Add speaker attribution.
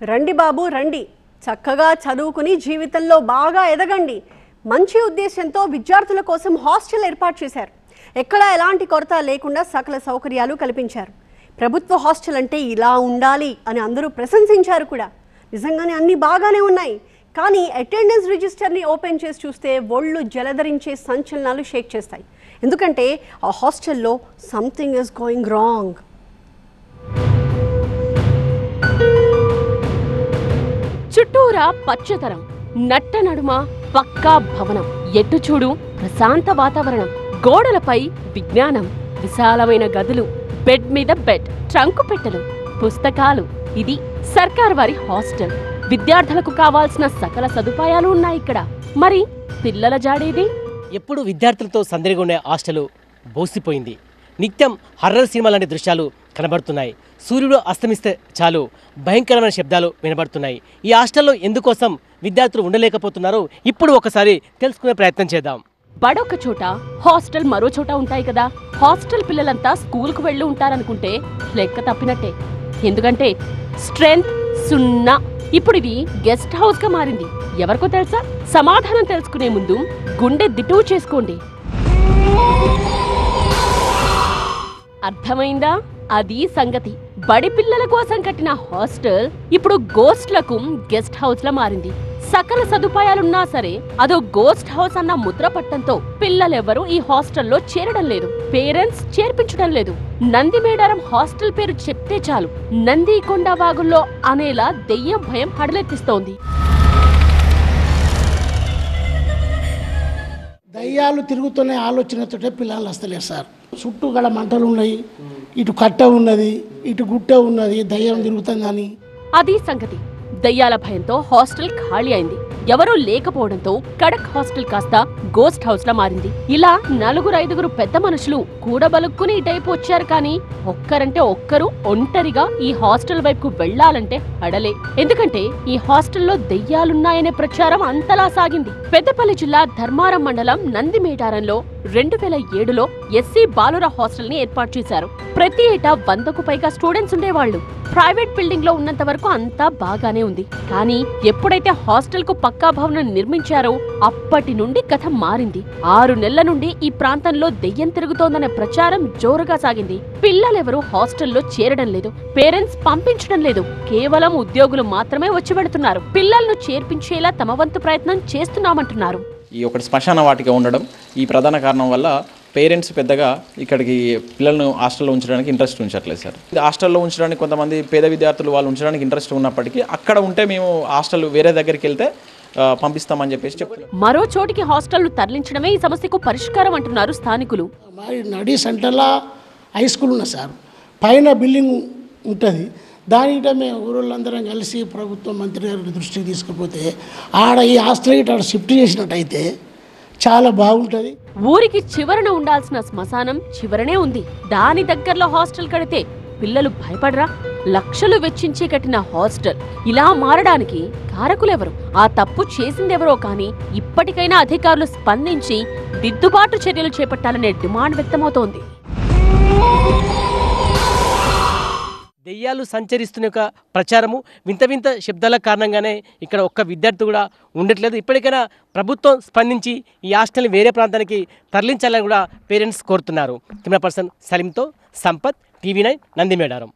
Speaker 1: రండి బాబు రండి, చక్కగా చదువుకుని జీవితంలో బాగా ఎదగండి. మంచి ఉద్దేశంతో విద్యార్థుల కోసం హాస్టల్ ఏర్పాటు చేశారు. ఎక్కడా ఎలాంటి కొరత లేకుండా సకల సౌకర్యాలు కల్పించారు. ప్రభుత్వ హాస్టల్ అంటే ఇలా ఉండాలి అని అందరూ ప్రశంసించారు కూడా. నిజంగానే అన్ని బాగానే ఉన్నాయి. కానీ అటెండెన్స్ రిజిస్టర్ని ఓపెన్ చేసి చూస్తే ఒళ్ళు జలధరించే సంచలనాలు షేక్ చేస్తాయి. ఎందుకంటే ఆ హాస్టల్లో సంథింగ్ ఈజ్ గోయింగ్ రాంగ్.
Speaker 2: చుట్టూరా పచ్చతరం, నట్ట నడుమ పక్కా భవనం, ఎటు చూడు ప్రశాంత వాతావరణం, గోడలపై విజ్ఞానం, విశాలమైన గదులు, బెడ్ మీద బెడ్, ట్రంకు పెట్టెలు, పుస్తకాలు. ఇది సర్కార్ వారి హాస్టల్. విద్యార్థులకు కావాల్సిన సకల సదుపాయాలు ఉన్నాయి ఇక్కడ. మరి పిల్లల జాడేది?
Speaker 3: ఎప్పుడు విద్యార్థులతో సందడిగా ఉండే హాస్టల్ బోసిపోయింది. నిత్యం హర్రర్ సినిమా లాంటి దృశ్యాలు కనబడుతున్నాయి. సూర్యుడు అస్తమిస్తే చాలు భయంకరమైన శబ్దాలు వినబడుతున్నాయి. ఈ హాస్టల్లో ఎందుకోసం విద్యార్థులు ఉండలేకపోతున్నారో ఇప్పుడు ఒకసారి తెలుసుకునే ప్రయత్నం చేద్దాం.
Speaker 2: బడొక చోట, హాస్టల్ మరో చోట ఉంటాయి కదా. హాస్టల్ పిల్లలంతా స్కూల్కు వెళ్ళి ఉంటారనుకుంటే లెక్క తప్పినట్టే. ఎందుకంటే స్ట్రెంత్ 0. ఇప్పుడు ఇది గెస్ట్ హౌస్ గా మారింది. ఎవరికో తెలుసా? సమాధానం తెలుసుకునే ముందు గుండె దిటూ చేసుకోండి. అర్థమైందా? అది సంగతి. బడి పిల్లల కోసం కట్టిన హాస్టల్ ఇప్పుడు గోస్ట్లకు గెస్ట్ హౌస్ లా మారింది. సకల సదుపాయాలున్నా సరే అదో గోస్ట్ హౌస్ అన్న ముద్ర పట్టంతో పిల్లలెవరూ ఈ హాస్టల్లో చేరడం లేదు. పేరెంట్స్ చేర్పించడం లేదు. నందిమేడారం హాస్టల్ పేరు చెప్తే చాలు నందికొండ వాగుల్లో అనేలా దెయ్యం భయం హడలెత్తిస్తోంది.
Speaker 4: దయ్యాలు తిరుగుతున్న ఆలోచనతోటే పిల్లలు వస్తలేరు సార్. చుట్టూ గడ మంటలు ఉన్నాయి, ఇటు కట్ట ఉన్నది, ఇటు గుట్ట ఉన్నది, దయ్యం తిరుగుతుందని.
Speaker 2: అది సంగతి. దయ్యాల భయంతో హాస్టల్ ఖాళీ అయింది. ఎవరూ లేకపోవడంతో కడక్ హాస్టల్ కాస్త గోస్ట్ హౌస్ లా మారింది. ఇలా 4-5 పెద్ద మనుషులు కూడబలుక్కుని ఇటైపు వచ్చారు. కానీ ఒక్కరంటే ఒక్కరు ఒంటరిగా ఈ హాస్టల్ వైపుకు వెళ్లాలంటే హడలే. ఎందుకంటే ఈ హాస్టల్లో దెయ్యాలున్నాయనే ప్రచారం అంతలా సాగింది. పెద్దపల్లి జిల్లా ధర్మారం మండలం నందిమేడారంలో 2007లో ఎస్సీ బాలుర హాస్టల్ ని ఏర్పాటు చేశారు. ప్రతి ఏటా 100కు పైగా స్టూడెంట్స్ ఉండేవాళ్లు. ప్రైవేట్ బిల్డింగ్ లో ఉన్నంత వరకు అంతా బాగానే ఉంది. కానీ ఎప్పుడైతే హాస్టల్ కు పక్కా భవనం నిర్మించారో అప్పటి నుండి కథ మారింది. 6 నెలల నుండి ఈ ప్రాంతంలో దెయ్యం తిరుగుతోందనే ప్రచారం జోరుగా సాగింది. పిల్లలెవరూ హాస్టల్లో చేరడం లేదు. పేరెంట్స్ పంపించడం లేదు. కేవలం ఉద్యోగులు మాత్రమే వచ్చి వెళుతున్నారు. పిల్లలను చేర్పించేలా తమ వంతు ప్రయత్నం చేస్తున్నామంటున్నారు.
Speaker 5: ఈ ఒకటి శ్మశాన వాటిక ఉండడం ఈ ప్రధాన కారణం వల్ల పేరెంట్స్ పెద్దగా ఇక్కడికి పిల్లలను హాస్టల్లో ఉంచడానికి ఇంట్రెస్ట్ ఉంచట్లేదు సార్. హాస్టల్లో ఉంచడానికి కొంతమంది పేద విద్యార్థులు వాళ్ళు ఉంచడానికి ఇంట్రెస్ట్ ఉన్నప్పటికీ అక్కడ ఉంటే మేము హాస్టల్ వేరే దగ్గరికి వెళ్తే పంపిస్తామని చెప్పేసి చెప్తున్నారు.
Speaker 2: మరో చోటికి హాస్టల్ను తరలించడమే ఈ సమస్యకు పరిష్కారం అంటున్నారు స్థానికులు.
Speaker 4: మరి నడి సెంటర్లో హై స్కూల్ ఉన్న సార్, పైన బిల్డింగ్ ఉంటుంది. దానిట మేము ఊరోళ్ళందరం కలిసి ప్రభుత్వం మంత్రి గారి దృష్టికి తీసుకుపోతే ఆడ ఈ హాస్టల్ ఆడ షిఫ్ట్ చేసినట్టయితే చాలా బాగుంటుంది.
Speaker 2: ఊరికి చివరన ఉండాల్సిన శ్మశానం చివరనే ఉంది. దాని దగ్గరలో హాస్టల్ కడితే పిల్లలు భయపడరా? లక్షలు వెచ్చించి కట్టిన హాస్టల్ ఇలా మారడానికి కారకులెవరు? ఆ తప్పు చేసిందెవరో కానీ ఇప్పటికైనా అధికారులు స్పందించి దిద్దుబాటు చర్యలు చేపట్టాలనే డిమాండ్ వ్యక్తమవుతోంది.
Speaker 3: దెయ్యాలు సంచరిస్తున్న యొక్క ప్రచారము వింత వింత శబ్దాల కారణంగానే ఇక్కడ ఒక్క విద్యార్థి కూడా ఉండట్లేదు. ఇప్పటికైనా ప్రభుత్వం స్పందించి ఈ హాస్టల్ని వేరే ప్రాంతానికి తరలించాలని కూడా పేరెంట్స్ కోరుతున్నారు. కెమెరా పర్సన్ సలీంతో సంపత్, TV9 నందిమేడారం.